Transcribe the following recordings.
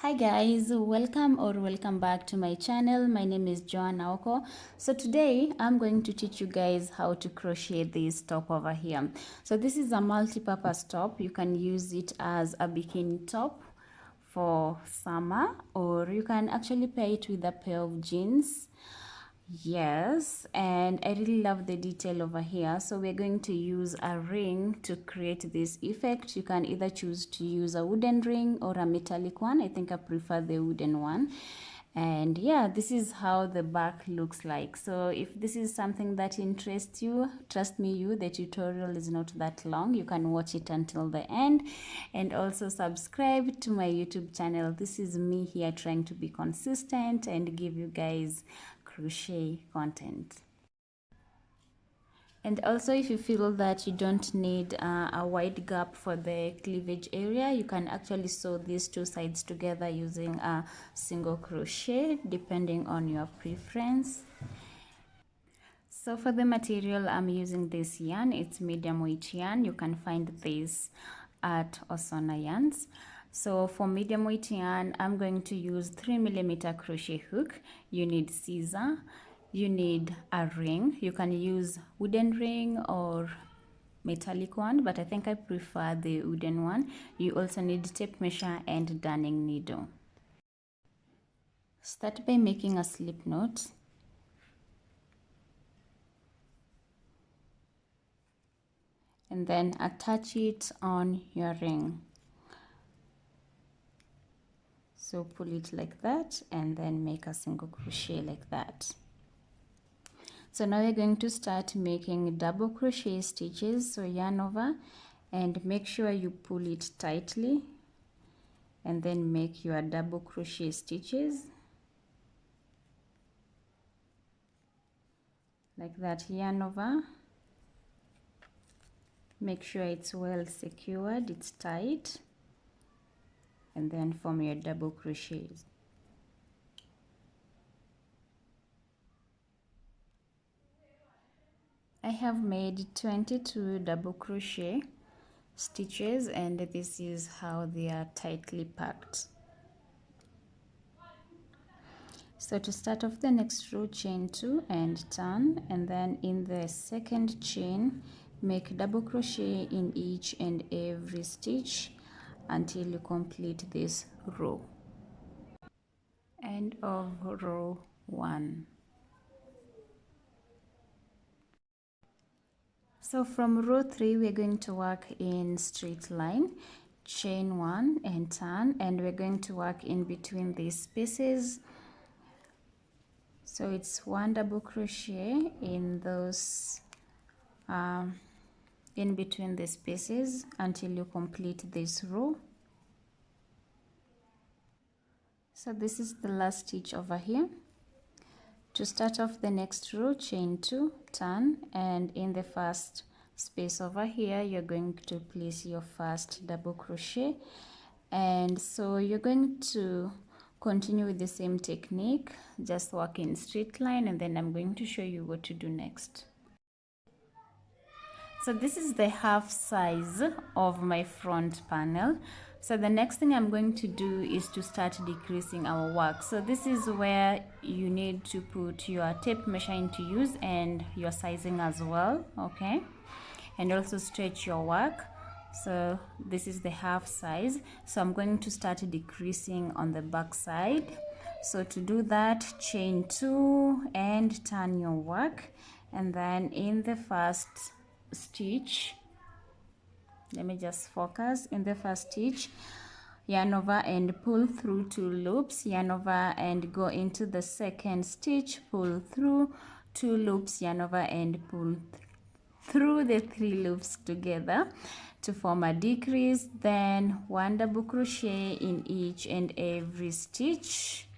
Hi guys, welcome back to my channel. My name is Joanna Oko. So today I'm going to teach you guys how to crochet this top over here. So this is a multi-purpose top. You can use it as a bikini top for summer, or you can actually pair it with a pair of jeans. Yes, and I really love the detail over here. So we're going to use a ring to create this effect. You can either choose to use a wooden ring or a metallic one. I think I prefer the wooden one. And yeah, this is how the back looks like. So if this is something that interests you, trust me, the tutorial is not that long. You can watch it until the end, and also subscribe to my YouTube channel. This is me here trying to be consistent and give you guys crochet content. And also, if you feel that you don't need a wide gap for the cleavage area, you can actually sew these two sides together using a single crochet, depending on your preference. So for the material, I'm using this yarn. It's medium weight yarn. You can find this at Osona Yarns. So for medium weight yarn, I'm going to use 3mm crochet hook. You need scissor. You need a ring. You can use wooden ring or metallic one, but I think I prefer the wooden one. You also need tape measure and darning needle. Start by making a slip knot. And then attach it on your ring. So pull it like that and then make a single crochet like that. So now we're going to start making double crochet stitches. So yarn over and make sure you pull it tightly and then make your double crochet stitches like that. Yarn over, make sure it's well secured, it's tight, and then form your double crochets. I have made 22 double crochet stitches, and this is how they are tightly packed. So to start off the next row, chain 2 and turn, and then in the second chain make double crochet in each and every stitch until you complete this row. End of row 1. So from row 3 we're going to work in straight line, chain 1 and turn, and we're going to work in between these spaces. So it's 1 double crochet in those in between the spaces until you complete this row. So this is the last stitch over here. To start off the next row, chain 2, turn, and in the first space over here you're going to place your first double crochet. And so you're going to continue with the same technique, just work in straight line, and then I'm going to show you what to do next. So this is the half size of my front panel. So the next thing I'm going to do is to start decreasing our work. So this is where you need to put your tape measure into use and your sizing as well, okay? And also stretch your work. So this is the half size. So I'm going to start decreasing on the back side. So to do that, chain 2 and turn your work, and then in the first stitch, let me just focus, in the first stitch, yarn over and pull through 2 loops, yarn over and go into the second stitch, pull through 2 loops, yarn over and pull through the 3 loops together to form a decrease, then 1 double crochet in each and every stitch.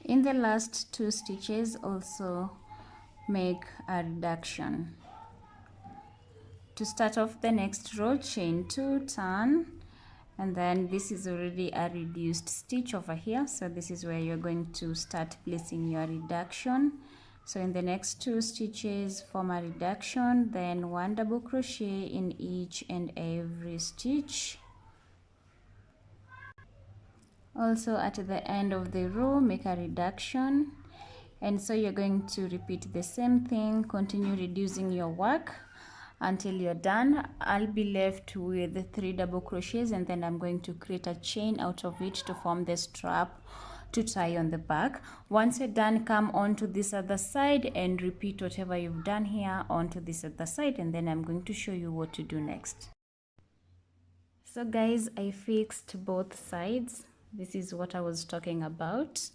In the last 2 stitches also make a reduction. To start off the next row, chain 2, turn, and then this is already a reduced stitch over here, so this is where you're going to start placing your reduction. So in the next 2 stitches form a reduction, then 1 double crochet in each and every stitch. Also at the end of the row, make a reduction. And so you're going to repeat the same thing, continue reducing your work until you're done. I'll be left with 3 double crochets, and then I'm going to create a chain out of it to form the strap to tie on the back. Once you're done, come on to this other side and repeat whatever you've done here onto this other side, and then I'm going to show you what to do next. So guys, I fixed both sides. This is what I was talking about.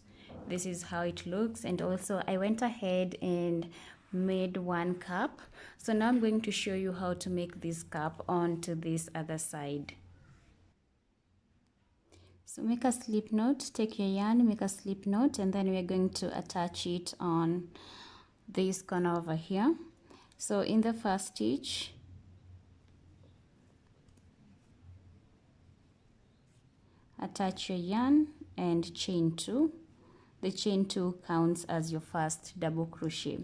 This is how it looks, and also I went ahead and made one cup. So now I'm going to show you how to make this cup onto this other side. So make a slip knot, take your yarn, make a slip knot, and then we're going to attach it on this corner over here. So in the first stitch, attach your yarn and chain 2. The chain 2 counts as your first double crochet.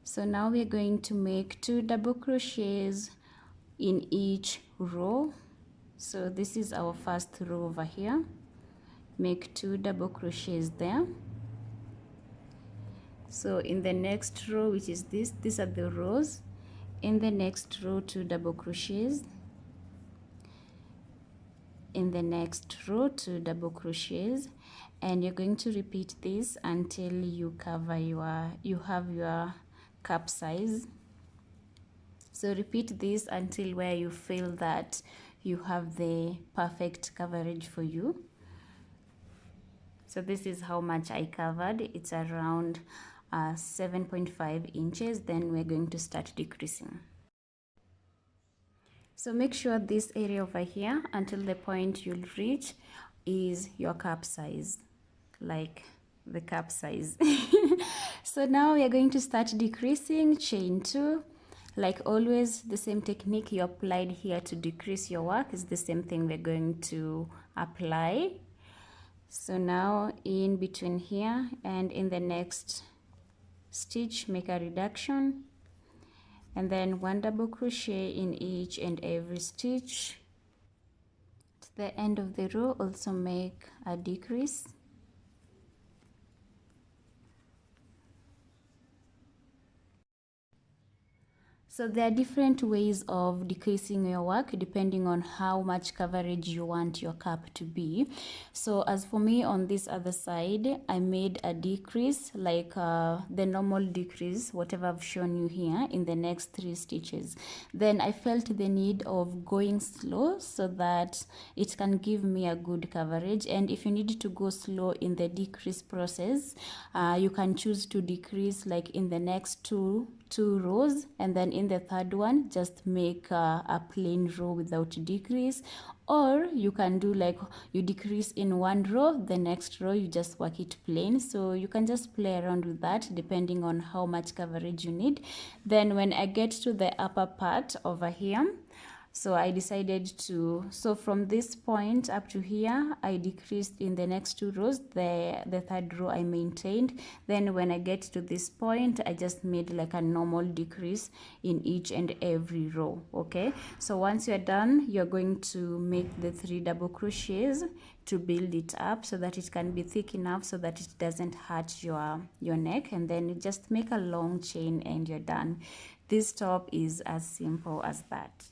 So now we're going to make 2 double crochets in each row. So this is our first row over here. Make 2 double crochets there. So in the next row, which is these are the rows. In the next row, 2 double crochets. In the next row, 2 double crochets, and you're going to repeat this until you have your cup size. So repeat this until where you feel that you have the perfect coverage for you. So this is how much I covered. It's around 7.5 inches. Then we're going to start decreasing. So make sure this area over here until the point you'll reach is your cup size, like the cup size. So now we are going to start decreasing. Chain 2. Like always, the same technique you applied here to decrease your work is the same thing we're going to apply. So now in between here and in the next stitch, make a reduction, and then 1 double crochet in each and every stitch. At the end of the row, also make a decrease. So there are different ways of decreasing your work depending on how much coverage you want your cup to be. So as for me on this other side, I made a decrease like the normal decrease, whatever I've shown you here in the next 3 stitches. Then I felt the need of going slow so that it can give me a good coverage. And if you need to go slow in the decrease process, you can choose to decrease like in the next two rows, and then in the third one just make a plain row without decrease, or you can do like you decrease in 1 row, the next row you just work it plain. So you can just play around with that depending on how much coverage you need. Then when I get to the upper part over here, so I decided to, so from this point up to here, I decreased in the next 2 rows. The third row I maintained. Then when I get to this point, I just made like a normal decrease in each and every row. Okay, so once you're done, you're going to make the 3 double crochets to build it up so that it can be thick enough so that it doesn't hurt your neck, and then you just make a long chain and you're done. This top is as simple as that.